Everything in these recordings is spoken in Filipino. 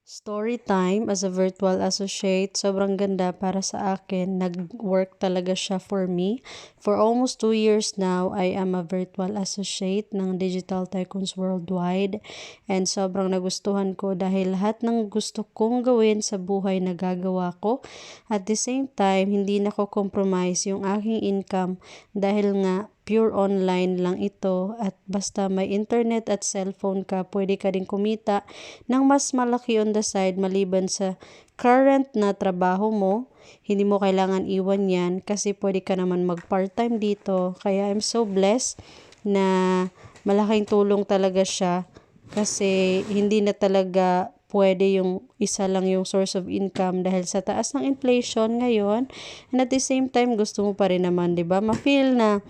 Story time as a virtual associate, sobrang ganda para sa akin. Nag-work talaga siya for me. For almost 2 years now, I am a virtual associate ng Digital Tycoons Worldwide. And sobrang nagustuhan ko dahil lahat ng gusto kong gawin sa buhay nagagawa ko. At the same time, hindi na ko compromise yung aking income dahil nga pure online lang ito at basta may internet at cellphone ka, pwede ka din kumita ng mas malaki on the side maliban sa current na trabaho mo. Hindi mo kailangan iwan yan kasi pwede ka naman mag part-time dito. Kaya I'm so blessed na malaking tulong talaga siya kasi hindi na talaga pwede yung isa lang yung source of income dahil sa taas ng inflation ngayon. And at the same time, gusto mo pa rin naman, 'di ba? Ma-feel na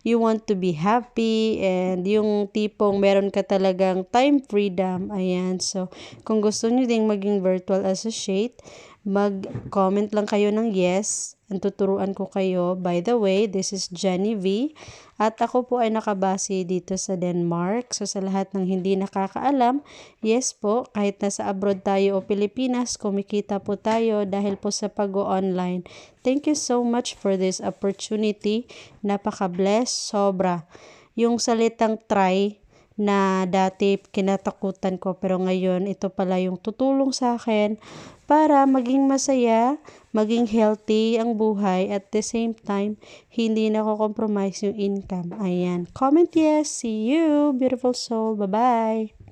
you want to be happy and yung tipong meron ka talagang time freedom. Ayan. So, kung gusto niyo ding maging virtual associate, mag-comment lang kayo ng yes. Ang tuturuan ko kayo. By the way, this is Jenny V. At ako po ay nakabase dito sa Denmark. So, sa lahat ng hindi nakakaalam, yes po, kahit nasa abroad tayo o Pilipinas, kumikita po tayo dahil po sa pag-online. Thank you so much for this opportunity. Napaka-bless, sobra. Yung salitang try na dati kinatakutan ko pero ngayon ito pala yung tutulong sa akin para maging masaya, maging healthy ang buhay at the same time hindi na ko compromise yung income. Ayan. Comment yes. See you, beautiful soul. Bye-bye.